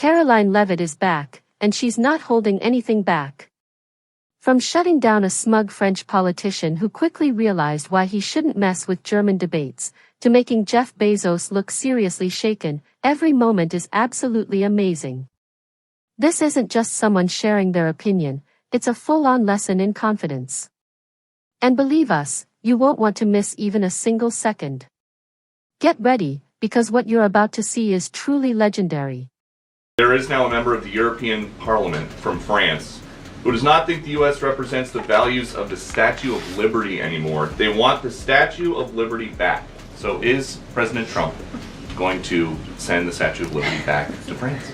Karoline Leavitt is back, and she's not holding anything back. From shutting down a smug French politician who quickly realized why he shouldn't mess with German debates, to making Jeff Bezos look seriously shaken, every moment is absolutely amazing. This isn't just someone sharing their opinion, it's a full-on lesson in confidence. And believe us, you won't want to miss even a single second. Get ready, because what you're about to see is truly legendary. There is now a member of the European Parliament from France who does not think the U.S. represents the values of the Statue of Liberty anymore. They want the Statue of Liberty back. So is President Trump going to send the Statue of Liberty back to France?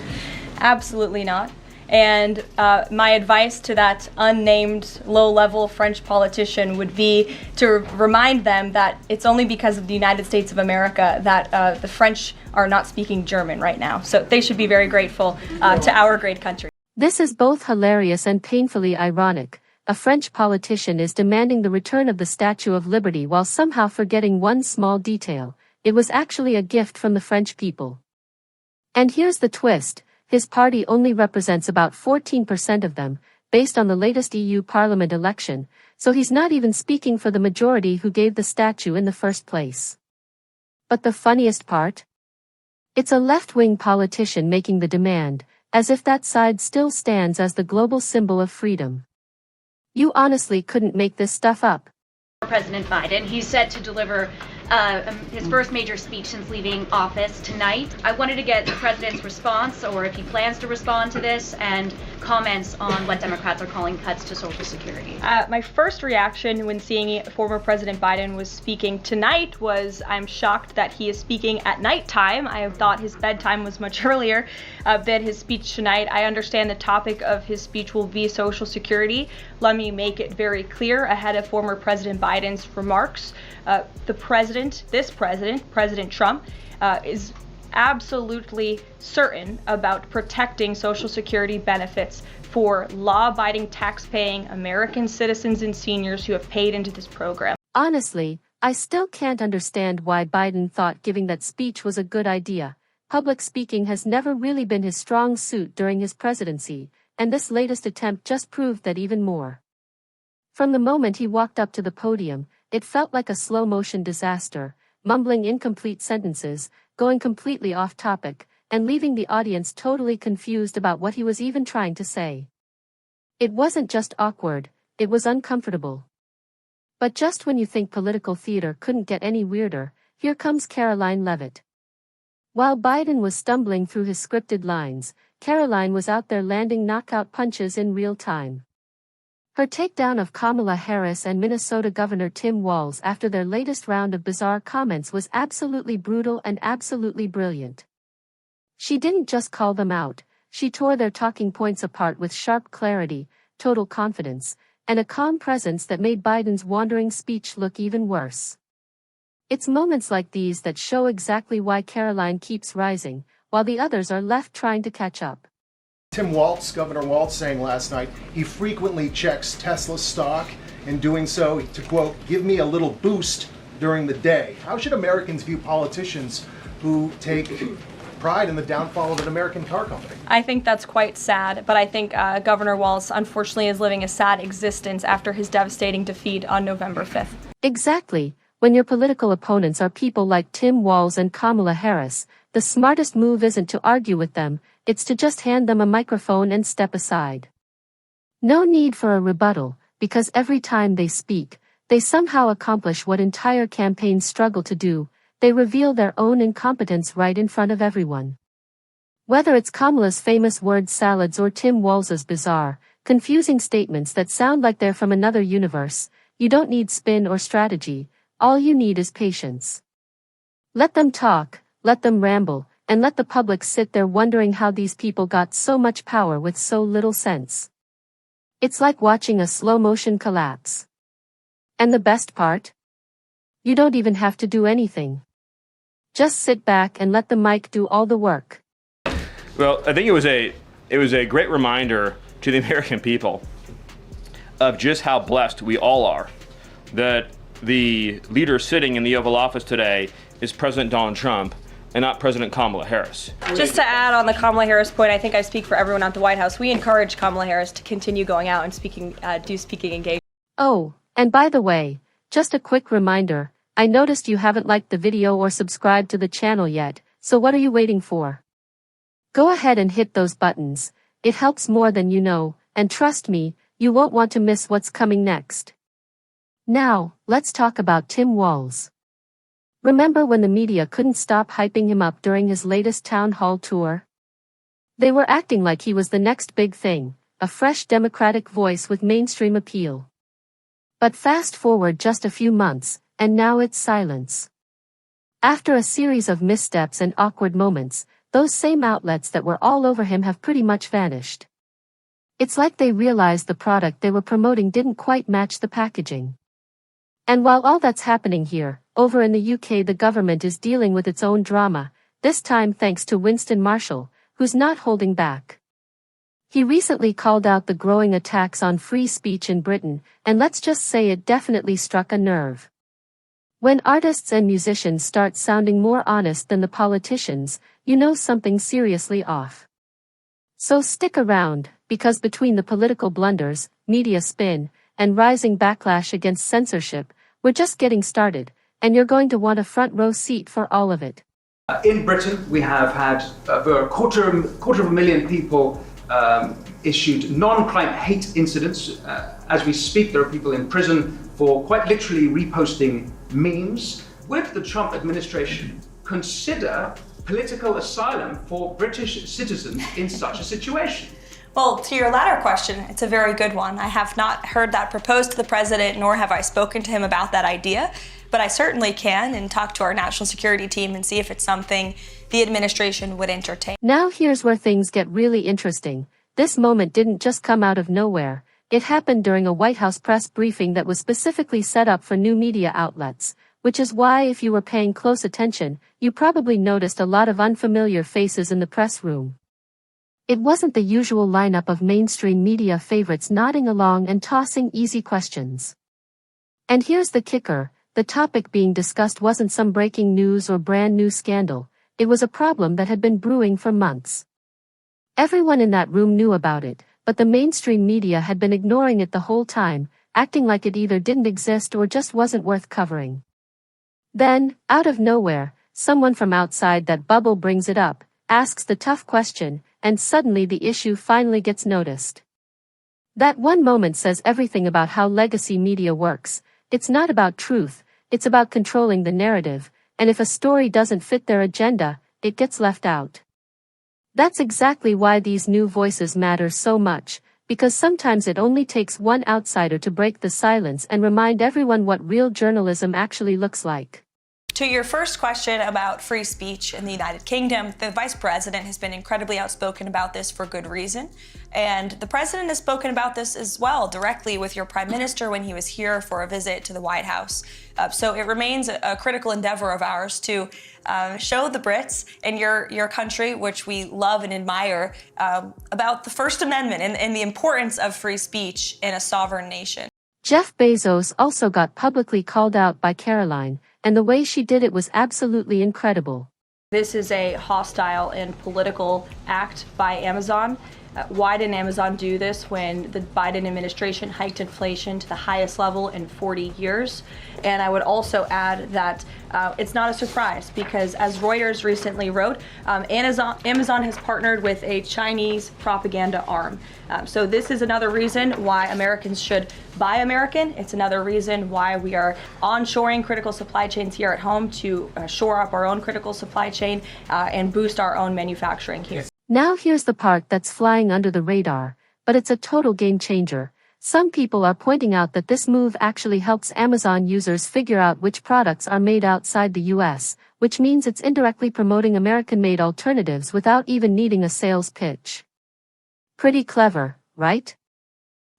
Absolutely not. And my advice to that unnamed low-level French politician would be to remind them that it's only because of the United States of America that the French are not speaking German right now. So they should be very grateful to our great country. This is both hilarious and painfully ironic. A French politician is demanding the return of the Statue of Liberty while somehow forgetting one small detail. It was actually a gift from the French people. And here's the twist. His party only represents about 14% of them, based on the latest EU Parliament election, so he's not even speaking for the majority who gave the statue in the first place. But the funniest part? It's a left-wing politician making the demand, as if that side still stands as the global symbol of freedom. You honestly couldn't make this stuff up. President Biden, he's set to deliver his first major speech since leaving office tonight. I wanted to get the president's response, or if he plans to respond to this, and comments on what Democrats are calling cuts to Social Security. My first reaction when seeing former President Biden was speaking tonight was I'm shocked that he is speaking at nighttime. I thought his bedtime was much earlier than his speech tonight. I understand the topic of his speech will be Social Security. Let me make it very clear ahead of former President Biden's remarks. President Trump, is absolutely certain about protecting Social Security benefits for law-abiding, tax-paying American citizens and seniors who have paid into this program. Honestly, I still can't understand why Biden thought giving that speech was a good idea. Public speaking has never really been his strong suit during his presidency, and this latest attempt just proved that even more. From the moment he walked up to the podium, it felt like a slow-motion disaster, mumbling incomplete sentences, going completely off topic, and leaving the audience totally confused about what he was even trying to say. It wasn't just awkward, it was uncomfortable. But just when you think political theater couldn't get any weirder, here comes Karoline Leavitt. While Biden was stumbling through his scripted lines, Karoline was out there landing knockout punches in real time. Her takedown of Kamala Harris and Minnesota Governor Tim Walz after their latest round of bizarre comments was absolutely brutal and absolutely brilliant. She didn't just call them out, she tore their talking points apart with sharp clarity, total confidence, and a calm presence that made Biden's wandering speech look even worse. It's moments like these that show exactly why Karoline keeps rising, while the others are left trying to catch up. Tim Walz, Governor Walz, saying last night he frequently checks Tesla stock, in doing so to, quote, give me a little boost during the day. How should Americans view politicians who take pride in the downfall of an American car company? I think that's quite sad, but I think Governor Walz unfortunately is living a sad existence after his devastating defeat on November 5th. Exactly. When your political opponents are people like Tim Walz and Kamala Harris, the smartest move isn't to argue with them, it's to just hand them a microphone and step aside. No need for a rebuttal, because every time they speak, they somehow accomplish what entire campaigns struggle to do, they reveal their own incompetence right in front of everyone. Whether it's Kamala's famous word salads or Tim Walz's bizarre, confusing statements that sound like they're from another universe, you don't need spin or strategy, all you need is patience. Let them talk, let them ramble, and let the public sit there wondering how these people got so much power with so little sense. It's like watching a slow-motion collapse. And the best part? You don't even have to do anything. Just sit back and let the mic do all the work. Well, I think it was a great reminder to the American people of just how blessed we all are, that the leader sitting in the Oval Office today is President Donald Trump, and not President Kamala Harris. Just to add on the Kamala Harris point, I think I speak for everyone at the White House. We encourage Kamala Harris to continue going out and speaking engagements. Oh, and by the way, just a quick reminder, I noticed you haven't liked the video or subscribed to the channel yet, so what are you waiting for? Go ahead and hit those buttons. It helps more than you know, and trust me, you won't want to miss what's coming next. Now, let's talk about Tim Walz. Remember when the media couldn't stop hyping him up during his latest town hall tour? They were acting like he was the next big thing, a fresh Democratic voice with mainstream appeal. But fast forward just a few months, and now it's silence. After a series of missteps and awkward moments, those same outlets that were all over him have pretty much vanished. It's like they realized the product they were promoting didn't quite match the packaging. And while all that's happening here, over in the UK the government is dealing with its own drama, this time thanks to Winston Marshall, who's not holding back. He recently called out the growing attacks on free speech in Britain, and let's just say it definitely struck a nerve. When artists and musicians start sounding more honest than the politicians, you know something's seriously off. So stick around, because between the political blunders, media spin, and rising backlash against censorship, we're just getting started, and you're going to want a front row seat for all of it. In Britain, we have had over a quarter of a million people issued non-crime hate incidents. As we speak, there are people in prison for quite literally reposting memes. Would the Trump administration consider political asylum for British citizens in such a situation? Well, to your latter question, it's a very good one. I have not heard that proposed to the president, nor have I spoken to him about that idea, but I certainly can and talk to our national security team and see if it's something the administration would entertain. Now here's where things get really interesting. This moment didn't just come out of nowhere. It happened during a White House press briefing that was specifically set up for new media outlets, which is why if you were paying close attention, you probably noticed a lot of unfamiliar faces in the press room. It wasn't the usual lineup of mainstream media favorites nodding along and tossing easy questions. And here's the kicker, the topic being discussed wasn't some breaking news or brand new scandal, it was a problem that had been brewing for months. Everyone in that room knew about it, but the mainstream media had been ignoring it the whole time, acting like it either didn't exist or just wasn't worth covering. Then, out of nowhere, someone from outside that bubble brings it up, asks the tough question, and suddenly the issue finally gets noticed. That one moment says everything about how legacy media works. It's not about truth, it's about controlling the narrative, and if a story doesn't fit their agenda, it gets left out. That's exactly why these new voices matter so much, because sometimes it only takes one outsider to break the silence and remind everyone what real journalism actually looks like. To your first question about free speech in the United Kingdom, the Vice President has been incredibly outspoken about this for good reason. And the President has spoken about this as well, directly with your Prime Minister when he was here for a visit to the White House. So it remains a critical endeavor of ours to show the Brits and your country, which we love and admire, about the First Amendment and the importance of free speech in a sovereign nation. Jeff Bezos also got publicly called out by Karoline, and the way she did it was absolutely incredible. This is a hostile and political act by Amazon. Why didn't Amazon do this when the Biden administration hiked inflation to the highest level in 40 years? And I would also add that it's not a surprise because, as Reuters recently wrote, Amazon has partnered with a Chinese propaganda arm. So this is another reason why Americans should buy American. It's another reason why we are onshoring critical supply chains here at home to shore up our own critical supply chain and boost our own manufacturing here. Now here's the part that's flying under the radar, but it's a total game changer. Some people are pointing out that this move actually helps Amazon users figure out which products are made outside the US, which means it's indirectly promoting American-made alternatives without even needing a sales pitch. Pretty clever, right?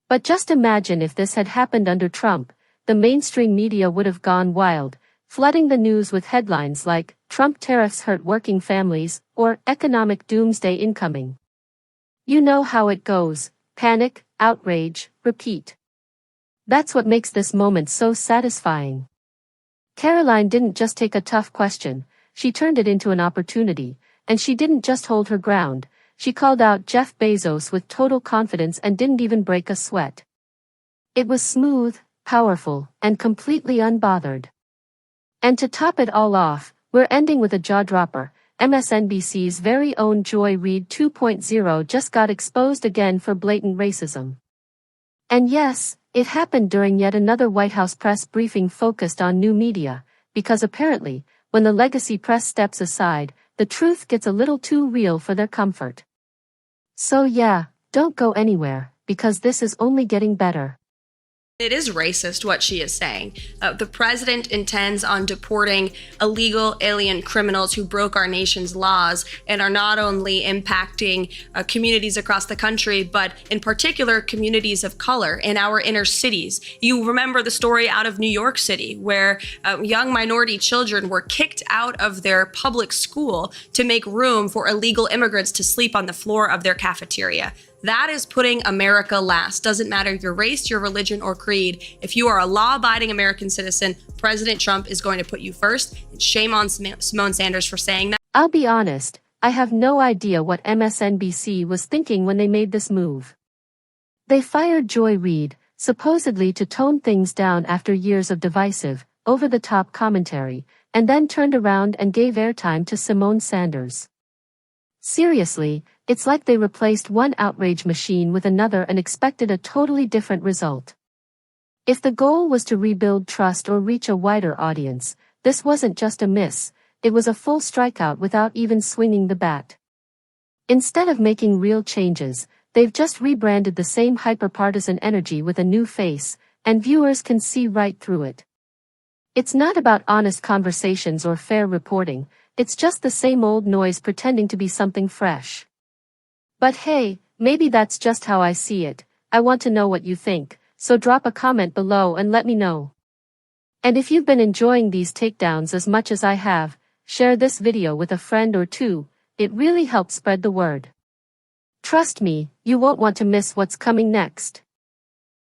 But just imagine if this had happened under Trump, the mainstream media would have gone wild, flooding the news with headlines like, "Trump tariffs hurt working families," or "Economic doomsday incoming." You know how it goes, panic, outrage, repeat. That's what makes this moment so satisfying. Karoline didn't just take a tough question, she turned it into an opportunity, and she didn't just hold her ground, she called out Jeff Bezos with total confidence and didn't even break a sweat. It was smooth, powerful, and completely unbothered. And to top it all off, we're ending with a jaw-dropper. MSNBC's very own Joy Reid 2.0 just got exposed again for blatant racism. And yes, it happened during yet another White House press briefing focused on new media, because apparently, when the legacy press steps aside, the truth gets a little too real for their comfort. So yeah, don't go anywhere, because this is only getting better. It is racist what she is saying. The president intends on deporting illegal alien criminals who broke our nation's laws and are not only impacting communities across the country, but in particular communities of color in our inner cities. You remember the story out of New York City where young minority children were kicked out of their public school to make room for illegal immigrants to sleep on the floor of their cafeteria. That is putting America last. Doesn't matter your race, your religion, or creed. If you are a law-abiding American citizen, President Trump is going to put you first. And shame on Simone Sanders for saying that. I'll be honest, I have no idea what MSNBC was thinking when they made this move. They fired Joy Reid, supposedly to tone things down after years of divisive, over-the-top commentary, and then turned around and gave airtime to Simone Sanders. Seriously, it's like they replaced one outrage machine with another and expected a totally different result. If the goal was to rebuild trust or reach a wider audience, this wasn't just a miss, it was a full strikeout without even swinging the bat. Instead of making real changes, they've just rebranded the same hyper-partisan energy with a new face, and viewers can see right through it. It's not about honest conversations or fair reporting, it's just the same old noise pretending to be something fresh. But hey, maybe that's just how I see it. I want to know what you think, so drop a comment below and let me know. And if you've been enjoying these takedowns as much as I have, share this video with a friend or two, it really helps spread the word. Trust me, you won't want to miss what's coming next.